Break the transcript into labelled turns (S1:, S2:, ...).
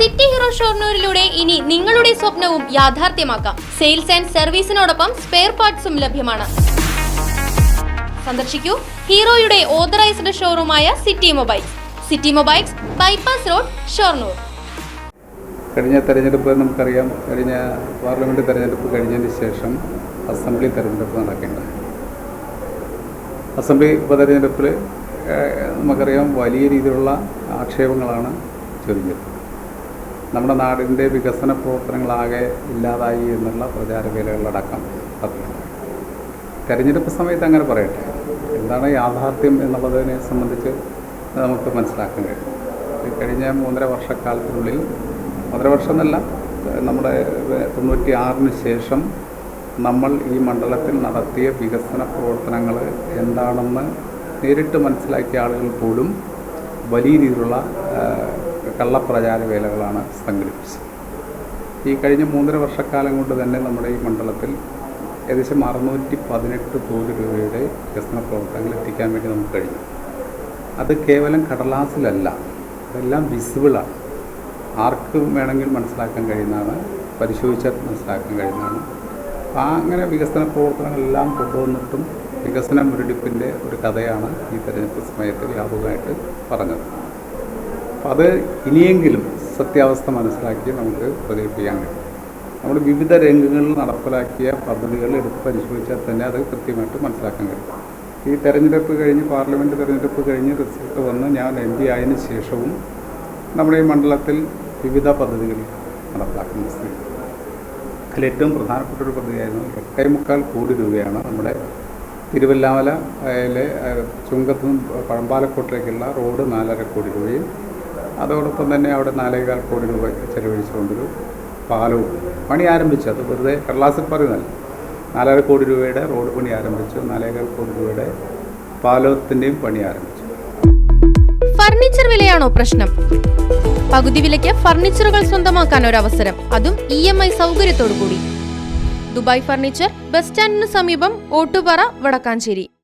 S1: City hero ഷൊർണൂരിലൂടെ ഇനി നിങ്ങളുടെ സ്വപ്നവും യാഥാർത്ഥ്യമാക്കാം. സെയിൽസ് ആൻഡ് സർവീസിനോടൊപ്പം സ്പെയർ പാർട്സും ലഭ്യമാണ്. സന്ദർശിക്കൂ ഹീറോയുടെ ഓതറൈസ്ഡ് ഷോറൂമായ city mobiles. City mobiles, bypass road, Shoranur.
S2: കഴിഞ്ഞ തെരഞ്ഞെടുപ്പ് നമുക്കറിയാം. കഴിഞ്ഞ പാർലമെൻറ്റ് തെരഞ്ഞെടുപ്പ് കഴിഞ്ഞതിന് ശേഷം അസംബ്ലി തെരഞ്ഞെടുപ്പ് നടക്കേണ്ടത്. അസംബ്ലി ഉപതെരഞ്ഞെടുപ്പിൽ നമുക്കറിയാം വലിയ രീതിയിലുള്ള ആക്ഷേപങ്ങളാണ് ചൊരിഞ്ഞത്. നമ്മുടെ നാടിൻ്റെ വികസന പ്രവർത്തനങ്ങളാകെ ഇല്ലാതായി എന്നുള്ള പ്രചാരവേലകളടക്കം പതിവുണ്ട്. തെരഞ്ഞെടുപ്പ് സമയത്ത് അങ്ങനെ പറയട്ടെ, എന്താണ് യാഥാർത്ഥ്യം എന്നുള്ളതിനെ സംബന്ധിച്ച് നമുക്ക് മനസ്സിലാക്കാൻ കഴിയും. കഴിഞ്ഞ 3.5 വർഷക്കാലത്തിനുള്ളിൽ, 1.5 വർഷം എന്നല്ല, നമ്മുടെ 96-ന് ശേഷം നമ്മൾ ഈ മണ്ഡലത്തിൽ നടത്തിയ വികസന പ്രവർത്തനങ്ങൾ എന്താണെന്ന് നേരിട്ട് മനസ്സിലാക്കിയ ആളുകൾ പോലും വലിയ രീതിയിലുള്ള കള്ളപ്രചാര വേലകളാണ് സംഘടിപ്പിച്ചത്. ഈ കഴിഞ്ഞ 3.5 വർഷക്കാലം കൊണ്ട് തന്നെ നമ്മുടെ ഈ മണ്ഡലത്തിൽ ഏകദേശം 618 കോടി രൂപയുടെ വികസന പ്രവർത്തനങ്ങൾ എത്തിക്കാൻ വേണ്ടി നമുക്ക് കഴിഞ്ഞു. അത് കേവലം കടലാസിലല്ല, അതെല്ലാം വിസിബിളാണ്. ആർക്കും വേണമെങ്കിൽ മനസ്സിലാക്കാൻ കഴിയുന്നതാണ്, പരിശോധിച്ചാൽ മനസ്സിലാക്കാൻ കഴിയുന്നതാണ്. അങ്ങനെ വികസന പ്രവർത്തനങ്ങളെല്ലാം കൊണ്ടുവന്നിട്ടും വികസന മുരടിപ്പിൻ്റെ ഒരു കഥയാണ് ഈ തെരഞ്ഞെടുപ്പ് സമയത്ത് വ്യാപകമായിട്ട് പറഞ്ഞത്. അപ്പം അത് ഇനിയെങ്കിലും സത്യാവസ്ഥ മനസ്സിലാക്കി നമുക്ക് പ്രചരിപ്പിക്കാൻ കഴിയും. നമ്മൾ വിവിധ രംഗങ്ങളിൽ നടപ്പിലാക്കിയ പദ്ധതികൾ എടുത്ത് പരിശോധിച്ചാൽ തന്നെ അത് കൃത്യമായിട്ട് മനസ്സിലാക്കാൻ കഴിയും. ഈ തെരഞ്ഞെടുപ്പ് കഴിഞ്ഞ്, പാർലമെൻറ്റ് തെരഞ്ഞെടുപ്പ് കഴിഞ്ഞ് റിസൾട്ട് വന്ന് ഞാൻ MP ആയതിനു ശേഷവും നമ്മുടെ ഈ മണ്ഡലത്തിൽ വിവിധ പദ്ധതികൾ നടപ്പിലാക്കുന്ന സ്ഥിതി. അതിലേറ്റവും പ്രധാനപ്പെട്ട ഒരു പദ്ധതിയായിരുന്നു 8.25 കോടി രൂപയാണ് നമ്മുടെ തിരുവല്ലാമലയിലെ ചുങ്കത്തു നിന്ന് പഴമ്പാലക്കോട്ടിലേക്കുള്ള റോഡ് 4.5 കോടി രൂപയും അതോടൊപ്പം തന്നെ അവിടെ 4.25 കോടി രൂപ ചെലവഴിച്ചുകൊണ്ടൊരു പാലവും പണി ആരംഭിച്ചു. അത് വെറുതെ കടലാസിൽ പറയുന്നതല്ല. 4.5 കോടി രൂപയുടെ റോഡ് പണി ആരംഭിച്ചു, 4.25 കോടി രൂപയുടെ പാലത്തിൻ്റെയും പണി ആരംഭിച്ചു.
S1: ഫർണിച്ചർ വിലയാണോ പ്രശ്നം? പകുതി വിലയ്ക്ക് ഫർണിച്ചറുകൾ സ്വന്തമാക്കാൻ ഒരു അവസരം, അതും EMI സൗകര്യത്തോടു കൂടി. ദുബായ് ഫർണിച്ചർ, ബസ് സ്റ്റാൻഡിന് സമീപം, ഓട്ടുപാറ, വടക്കാഞ്ചേരി.